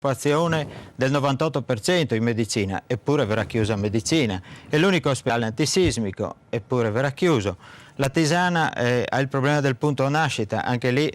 del 98% in medicina, eppure verrà chiusa medicina. È l'unico ospedale antisismico, eppure verrà chiuso. La Tisana ha il problema del punto nascita, anche lì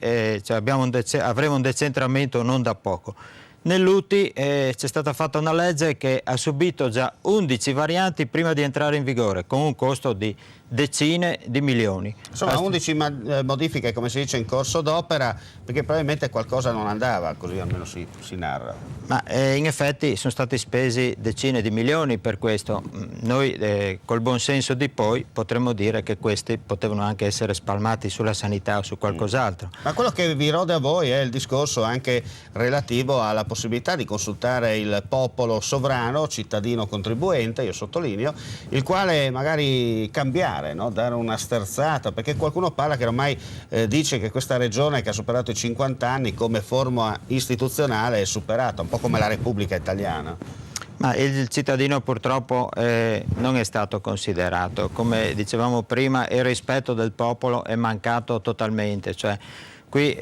avremo un decentramento non da poco. Nell'UTI c'è stata fatta una legge che ha subito già 11 varianti prima di entrare in vigore, con un costo di decine di milioni. Insomma, 11 modifiche, come si dice, in corso d'opera, perché probabilmente qualcosa non andava, così almeno si narra. Ma in effetti sono stati spesi decine di milioni per questo. Noi col buon senso di poi potremmo dire che questi potevano anche essere spalmati sulla sanità o su qualcos'altro. Ma quello che vi rode a voi è il discorso anche relativo alla possibilità di consultare il popolo sovrano, cittadino contribuente, io sottolineo, il quale magari cambiare, no? Dare una sterzata, perché qualcuno parla che ormai dice che questa regione che ha superato i 50 anni come forma istituzionale è superata, un po' come la Repubblica Italiana. Ma il cittadino purtroppo non è stato considerato, come dicevamo prima il rispetto del popolo è mancato totalmente, cioè qui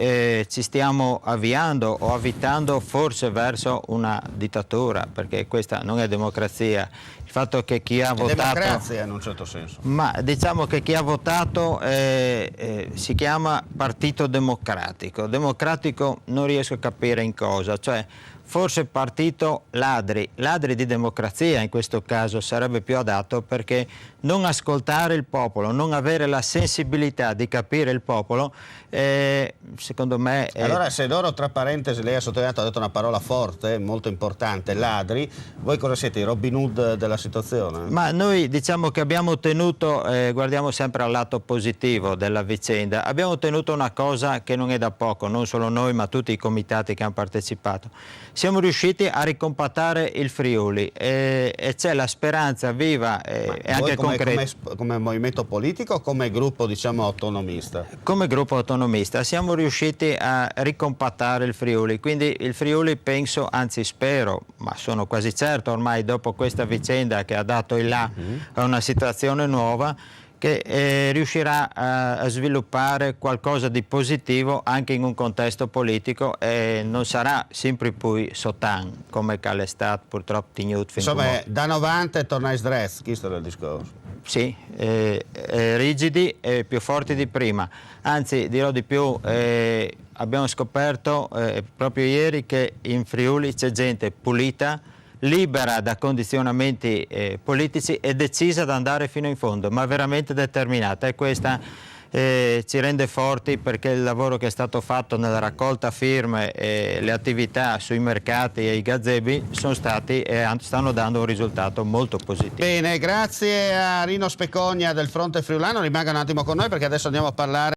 ci stiamo avviando o avvitando forse verso una dittatura, perché questa non è democrazia. Il fatto che chi ha votato... democrazia in un certo senso. Ma diciamo che chi ha votato si chiama Partito Democratico. Democratico non riesco a capire in cosa, cioè forse partito ladri di democrazia in questo caso sarebbe più adatto, perché non ascoltare il popolo, non avere la sensibilità di capire il popolo, secondo me... Allora, se loro, tra parentesi, lei ha sottolineato, ha detto una parola forte, molto importante, ladri, voi cosa siete, i Robin Hood della situazione? Ma noi diciamo che abbiamo ottenuto, guardiamo sempre al lato positivo della vicenda, abbiamo ottenuto una cosa che non è da poco, non solo noi ma tutti i comitati che hanno partecipato. Siamo riusciti a ricompattare il Friuli e c'è la speranza viva e anche concreta. Come movimento politico o come gruppo, diciamo, autonomista? Come gruppo autonomista siamo riusciti a ricompattare il Friuli, quindi il Friuli penso, anzi spero, ma sono quasi certo ormai dopo questa vicenda che ha dato il là a una situazione nuova, che riuscirà a sviluppare qualcosa di positivo anche in un contesto politico e non sarà sempre più sotan come è stato purtroppo tenuto fin insomma come... da 90 e torna a sdrezz, questo è il discorso. Sì, rigidi e più forti di prima, anzi dirò di più, abbiamo scoperto proprio ieri che in Friuli c'è gente pulita, libera da condizionamenti politici e decisa ad andare fino in fondo, ma veramente determinata, e questa ci rende forti, perché il lavoro che è stato fatto nella raccolta firme e le attività sui mercati e i gazebi sono stati e stanno dando un risultato molto positivo. Bene, grazie a Rino Specogna del Fronte Friulano, rimanga un attimo con noi perché adesso andiamo a parlare